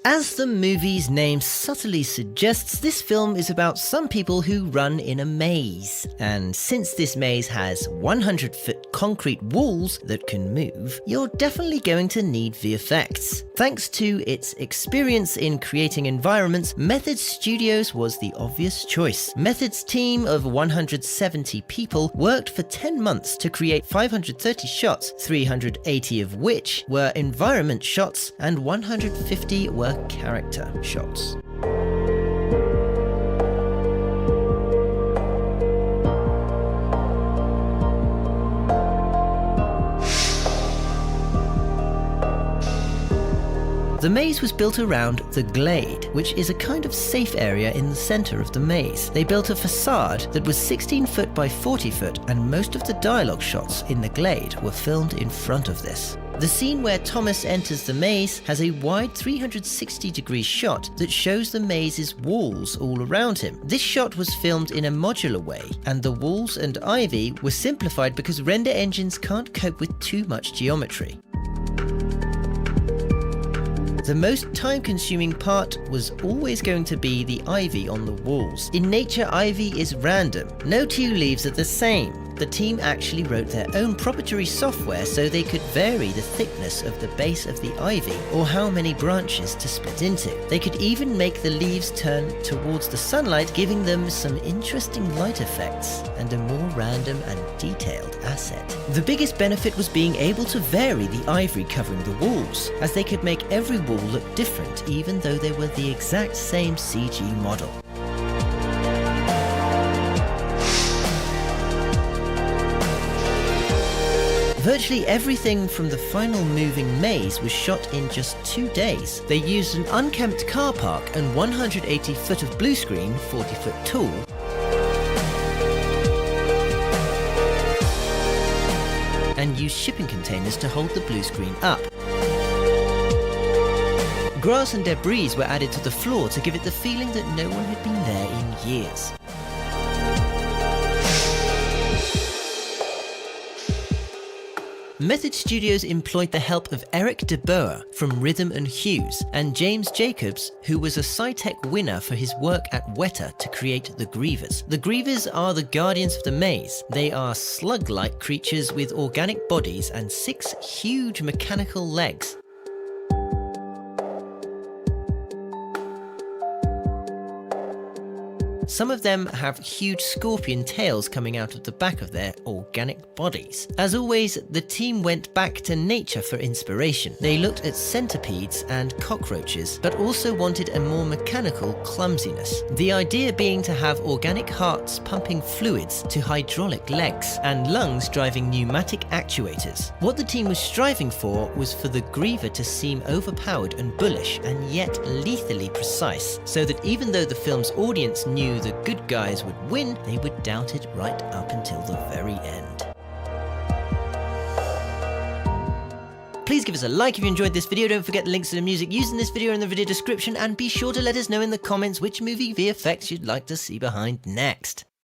As the movie's name subtly suggests, this film is about some people who run in a maze. And since this maze has 100-foot concrete walls that can move, you're definitely going to need VFX. Thanks to its experience in creating environments, Methods Studios was the obvious choice. Methods' team of 170 people worked for 10 months to create 530 shots, 380 of which were environment shots and 150 were character shots. The maze was built around the Glade, which is a kind of safe area in the center of the maze. They built a facade that was 16 foot by 40 foot, and most of the dialogue shots in the Glade were filmed in front of this. The scene where Thomas enters the maze has a wide 360-degree shot that shows the maze's walls all around him. This shot was filmed in a modular way, and the walls and ivy were simplified because render engines can't cope with too much geometry. The most time-consuming part was always going to be the ivy on the walls. In nature, ivy is random. No two leaves are the same. The team actually wrote their own proprietary software so they could vary the thickness of the base of the ivy or how many branches to split into. They could even make the leaves turn towards the sunlight, giving them some interesting light effects and a more random and detailed asset. The biggest benefit was being able to vary the ivory covering the walls, as they could make every wall look different even though they were the exact same CG model. Virtually everything from the final moving maze was shot in just 2 days. They used an unkempt car park and 180 foot of blue screen, 40 foot tall, and used shipping containers to hold the blue screen up. Grass and debris were added to the floor to give it the feeling that no one had been there in years. Method Studios employed the help of Eric DeBoer from Rhythm and Hues and James Jacobs, who was a SciTech winner for his work at Weta to create the Grievers. The Grievers are the guardians of the maze. They are slug-like creatures with organic bodies and 6 huge mechanical legs. Some of them have huge scorpion tails coming out of the back of their organic bodies. As always, the team went back to nature for inspiration. They looked at centipedes and cockroaches, but also wanted a more mechanical clumsiness. The idea being to have organic hearts pumping fluids to hydraulic legs and lungs driving pneumatic actuators. What the team was striving for was for the Griever to seem overpowered and bullish and yet lethally precise, so that even though the film's audience knew the good guys would win, they would doubt it right up until the very end. Please give us a like if you enjoyed this video. Don't forget the links to the music used in this video in the video description, and be sure to let us know in the comments which movie VFX you'd like to see behind next.